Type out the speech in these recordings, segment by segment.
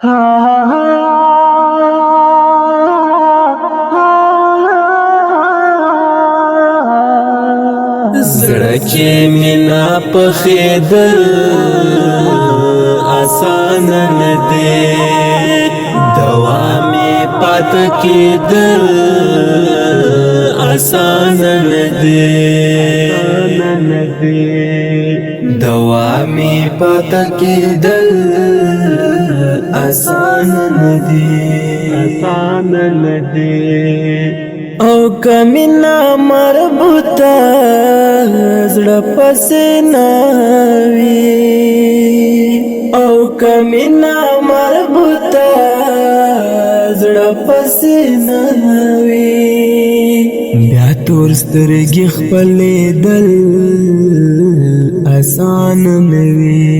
زړه کې مینا پخېدل آسان نه دی، دوامي پاتې کېدل آسان نه دی، دوامي پاتې کېدل آسان نه دی، او کمینا مربوطه زړه پسې نه وي، او کمینا مربوطه زړه پسې نه وي، بیا تور سترګې خپلېدل آسان نه وي،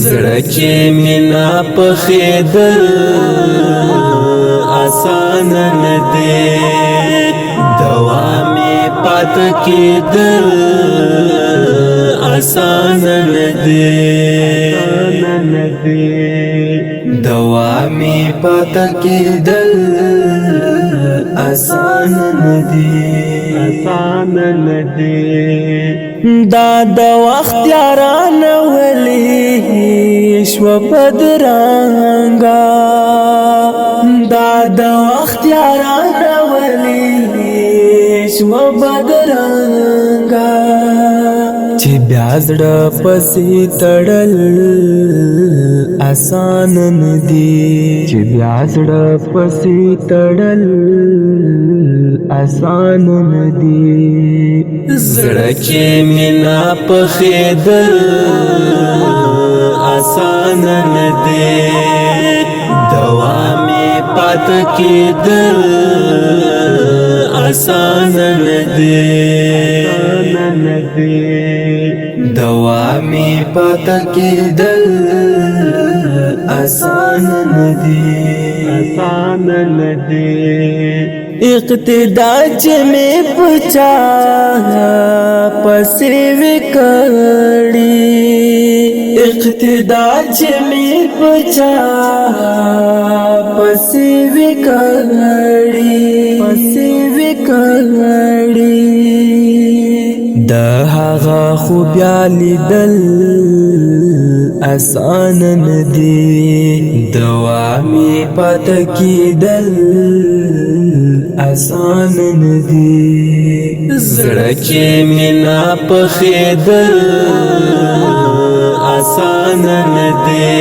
زړه کې مینا پخېدل آسان نه دی، دوامي پاتې کېدل آسان نه دی، دوامي پاتې کېدل آسان نه دی، دا د وخت یاران ولی شو بدرنګا، دا د وخت یاران ولی شو بدرنګا، چې بیا زړه پسې تړل آسان نه دی، چې بیا زړه پسې تړل آسان نه دی، زړه کې مینا پخېدل آسان نه دی، دوامي پاتې کېدل آسان نه دی، دوامي پاتې کېدل آسان نه دی، اقتدا چې مې پچا پسې وکړي، اقتدا چې مې پچا پسې وکړي، د هغه خو بیا لیدل آسان نه دی، دوامي پاتې کېدل آسان نه دی، زړه کې مینا پخېدل آسان نه دی،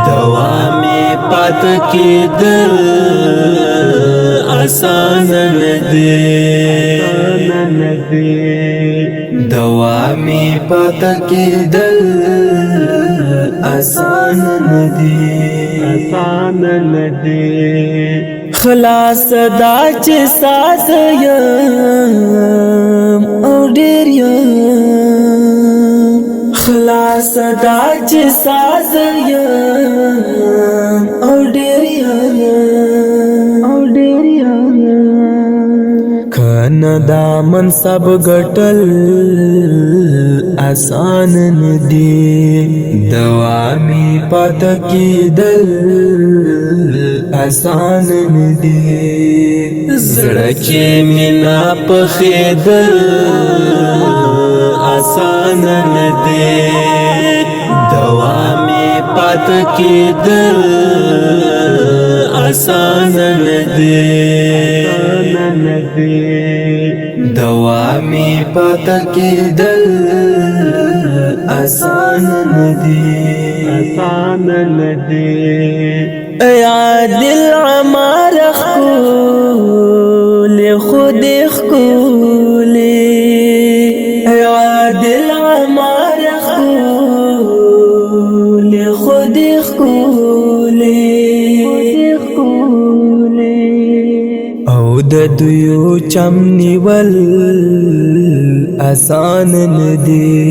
دوامي پاتې کېدل آسان نه دی، دوامي پاتې کېدل آسان نه دی، خلاص دا چې ساز یم او ډېر یم، خلاص دا چې ساز یم او ډېر یم، کنه دا منصب ګټل آسان نه دی، دوامي پاتې کېدل آسان نه دی، زړه کې مینا پخېدل آسان نه دی، دوامي پاتې کېدل آسان نه دی، دوامي پاتې کېدل آسان نه دی، عادل عمار خولي خود خولي، عادل عمار خولي خود خولي، او د دویو چم نیول آسان نه دی،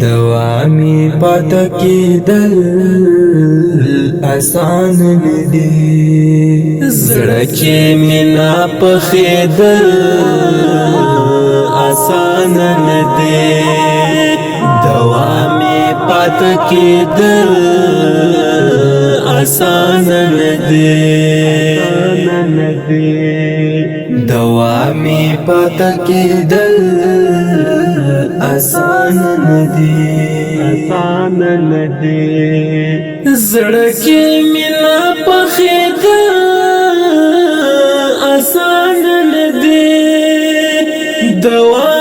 دوامي پاتې کېدل آسان نه دی، زړه کې مینا پخېدل آسان نه دی، دوامي پاتې کېدل آسان ندی دوا می پاتا کېدل آسان ندی زړه کې مینه پخېدل آسان ندی دوا